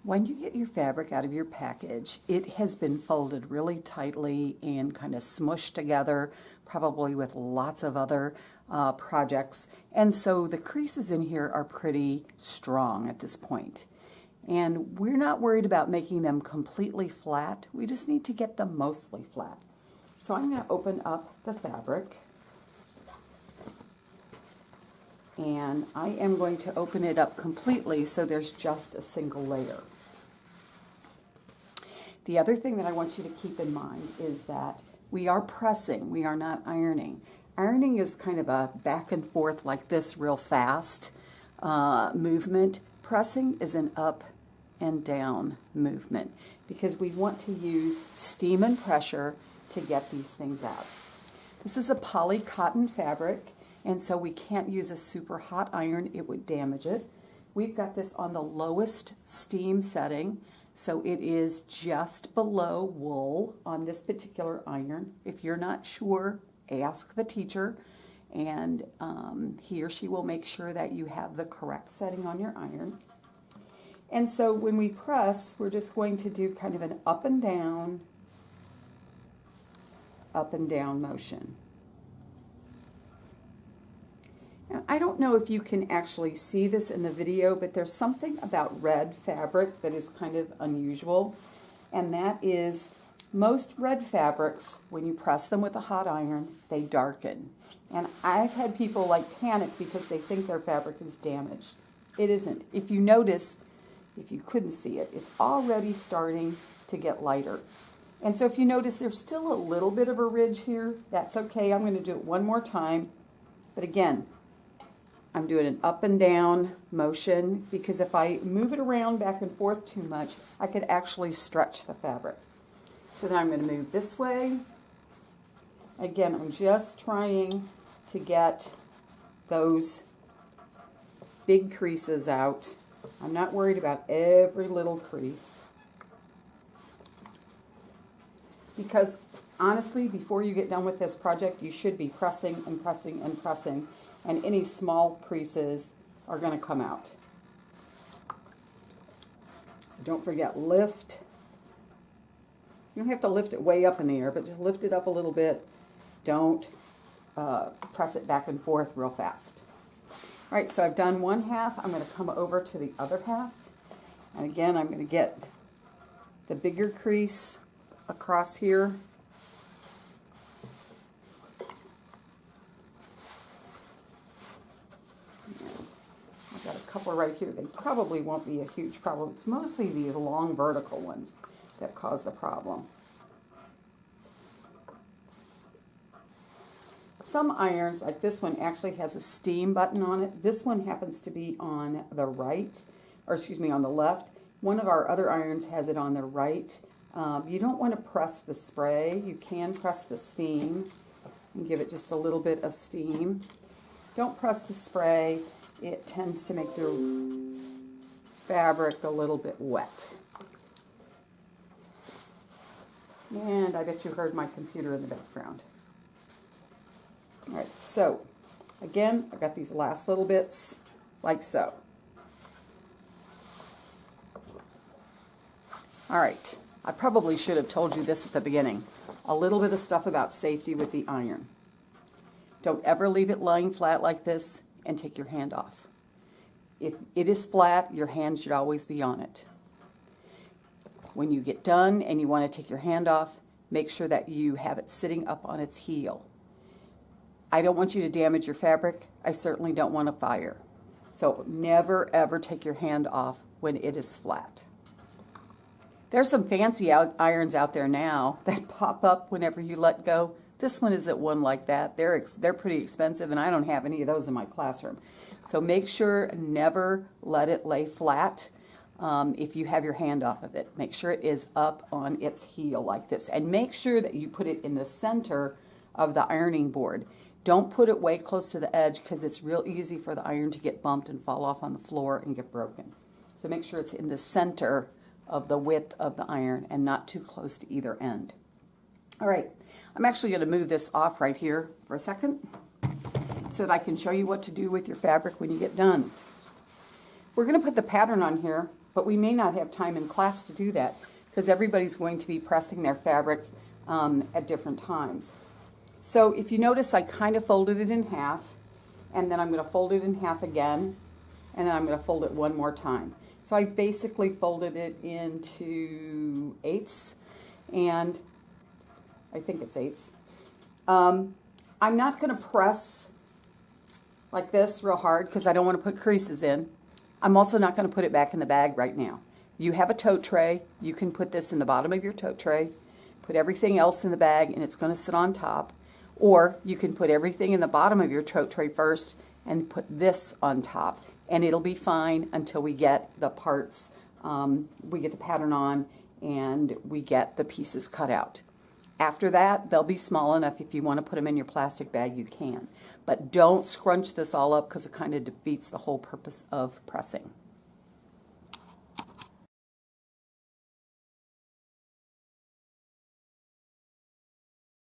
When you get your fabric out of your package, it has been folded really tightly and kind of smushed together, probably with lots of other projects. And so the creases in here are pretty strong at this point. And we're not worried about making them completely flat. We just need to get them mostly flat. So I'm going to open up the fabric. And I am going to open it up completely so there's just a single layer. The other thing that I want you to keep in mind is that we are pressing, we are not ironing. Ironing is kind of a back and forth like this real fast movement. Pressing is an up and down movement because we want to use steam and pressure to get these things out. This is a poly cotton fabric, and so we can't use a super hot iron, it would damage it. We've got this on the lowest steam setting, so it is just below wool on this particular iron. If you're not sure, ask the teacher, and he or she will make sure that you have the correct setting on your iron. And so when we press, we're just going to do kind of an up and down motion. Now, I don't know if you can actually see this in the video, but there's something about red fabric that is kind of unusual, and that is most red fabrics, when you press them with a hot iron, they darken. And I've had people like panic because they think their fabric is damaged. It isn't. If you notice, if you couldn't see it, it's already starting to get lighter. And so if you notice there's still a little bit of a ridge here, that's okay. I'm going to do it one more time. But again, I'm doing an up and down motion because if I move it around back and forth too much, I could actually stretch the fabric. So then I'm going to move this way. Again, I'm just trying to get those big creases out. I'm not worried about every little crease. Because honestly, before you get done with this project, you should be pressing and pressing and pressing, and any small creases are going to come out. So don't forget, lift. You don't have to lift it way up in the air, but just lift it up a little bit. Don't press it back and forth real fast. All right, so I've done one half. I'm going to come over to the other half. And again, I'm going to get the bigger crease across here. I've got a couple right here. They probably won't be a huge problem. It's mostly these long vertical ones that cause the problem. Some irons, like this one, actually has a steam button on it. This one happens to be on the right, or excuse me, on the left. One of our other irons has it on the right. You don't want to press the spray. You can press the steam and give it just a little bit of steam. Don't press the spray. It tends to make the fabric a little bit wet. And I bet you heard my computer in the background. All right, so again, I've got these last little bits like so. All right, I probably should have told you this at the beginning. A little bit of stuff about safety with the iron. Don't ever leave it lying flat like this and take your hand off. If it is flat, your hand should always be on it. When you get done and you want to take your hand off, make sure that you have it sitting up on its heel. I don't want you to damage your fabric. I certainly don't want a fire. So never ever take your hand off when it is flat. There's some fancy irons out there now that pop up whenever you let go. This one isn't one like that. They're pretty expensive, and I don't have any of those in my classroom. So make sure never let it lay flat. If you have your hand off of it, make sure it is up on its heel like this, and make sure that you put it in the center of the ironing board. Don't put it way close to the edge because it's real easy for the iron to get bumped and fall off on the floor and get broken. So make sure it's in the center of the width of the iron and not too close to either end. All right, I'm actually going to move this off right here for a second so that I can show you what to do with your fabric when you get done. We're going to put the pattern on here but we may not have time in class to do that because everybody's going to be pressing their fabric at different times. So if you notice, I kind of folded it in half, and then I'm going to fold it in half again, and then I'm going to fold it one more time. So I basically folded it into eighths, and I think it's eighths. I'm not going to press like this real hard because I don't want to put creases in. I'm also not going to put it back in the bag right now. You have a tote tray. You can put this in the bottom of your tote tray, put everything else in the bag, and it's going to sit on top. Or you can put everything in the bottom of your tote tray first and put this on top, and it'll be fine until we get the parts, we get the pattern on, and we get the pieces cut out. After that, they'll be small enough. If you want to put them in your plastic bag, you can. But don't scrunch this all up because it kind of defeats the whole purpose of pressing.